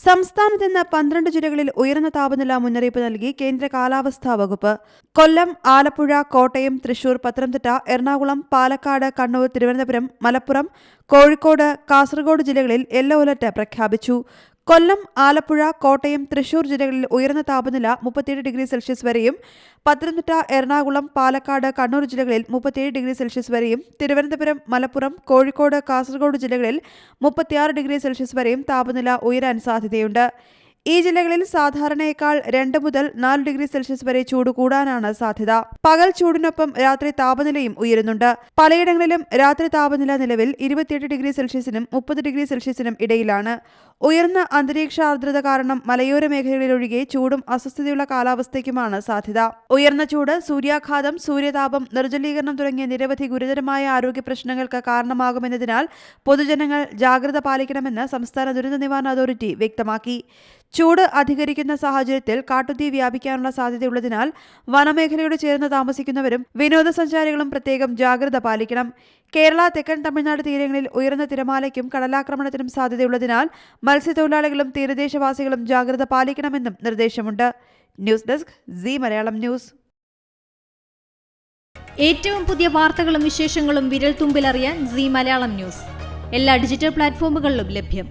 സംസ്ഥാനത്ത് ഇന്ന് 12 ജില്ലകളിൽ ഉയർന്ന താപനില മുന്നറിയിപ്പ് നൽകി കേന്ദ്ര കാലാവസ്ഥാ വകുപ്പ്. കൊല്ലം, ആലപ്പുഴ, കോട്ടയം, തൃശൂർ, പത്തനംതിട്ട, എറണാകുളം, പാലക്കാട്, കണ്ണൂർ, തിരുവനന്തപുരം, മലപ്പുറം, കോഴിക്കോട്, കാസർഗോഡ് ജില്ലകളിൽ യെല്ലോ അലർട്ട് പ്രഖ്യാപിച്ചു. കൊല്ലം, ആലപ്പുഴ, കോട്ടയം, തൃശൂർ ജില്ലകളിൽ ഉയർന്ന താപനില 37 ഡിഗ്രി സെൽഷ്യസ് വരെയും, പത്തനംതിട്ട, എറണാകുളം, പാലക്കാട്, കണ്ണൂർ ജില്ലകളിൽ 37 ഡിഗ്രി സെൽഷ്യസ് വരെയും, തിരുവനന്തപുരം, മലപ്പുറം, കോഴിക്കോട്, കാസർഗോഡ് ജില്ലകളിൽ 36 ഡിഗ്രി സെൽഷ്യസ് വരെയും താപനില ഉയരാൻ സാധ്യതയുണ്ട്. ഈ ജില്ലകളിൽ സാധാരണയേക്കാൾ 2 മുതൽ 4 ഡിഗ്രി സെൽഷ്യസ് വരെ ചൂട് കൂടാനാണ് സാധ്യത. പകൽ ചൂടിനൊപ്പം രാത്രി താപനിലയും ഉയരുന്നുണ്ട്. പലയിടങ്ങളിലും രാത്രി താപനില നിലവിൽ 28 ഡിഗ്രി സെൽഷ്യസിനും 30 ഡിഗ്രി സെൽഷ്യസിനും ഇടയിലാണ്. ഉയർന്ന അന്തരീക്ഷ ആർദ്രത കാരണം മലയോര മേഖലകളിലൊഴികെ ചൂടും അസ്വസ്ഥതയുള്ള കാലാവസ്ഥയ്ക്കുമാണ് സാധ്യത. ഉയർന്ന ചൂട്, സൂര്യാഘാതം, സൂര്യതാപം, നിർജ്ജലീകരണം തുടങ്ങിയ നിരവധി ഗുരുതരമായ ആരോഗ്യ പ്രശ്നങ്ങൾക്ക് കാരണമാകുമെന്നതിനാൽ പൊതുജനങ്ങൾ ജാഗ്രത പാലിക്കണമെന്ന് സംസ്ഥാന ദുരന്ത നിവാരണ അതോറിറ്റി വ്യക്തമാക്കി. ചൂട് അധികരിക്കുന്ന സാഹചര്യത്തിൽ കാട്ടുതീ വ്യാപിക്കാനുള്ള സാധ്യതയുള്ളതിനാൽ വനമേഖലയോട് ചേർന്ന് താമസിക്കുന്നവരും വിനോദസഞ്ചാരികളും പ്രത്യേകം ജാഗ്രത പാലിക്കണം. കേരള, തെക്കൻ തമിഴ്നാട് തീരങ്ങളിൽ ഉയർന്ന തിരമാലയ്ക്കും കടലാക്രമണത്തിനും സാധ്യതയുള്ളതിനാൽ മത്സ്യത്തൊഴിലാളികളും തീരദേശവാസികളും ജാഗ്രത പാലിക്കണമെന്നും നിർദ്ദേശമുണ്ട്. News desk, Zee Malayalam news. ഏറ്റവും പുതിയ വാർത്തകളും വിശേഷങ്ങളും വിരൽ തുമ്പിലറിയാൻ സീ മലയാളം ന്യൂസ് എല്ലാ ഡിജിറ്റൽ പ്ലാറ്റ്ഫോമുകളിലും ലഭ്യം.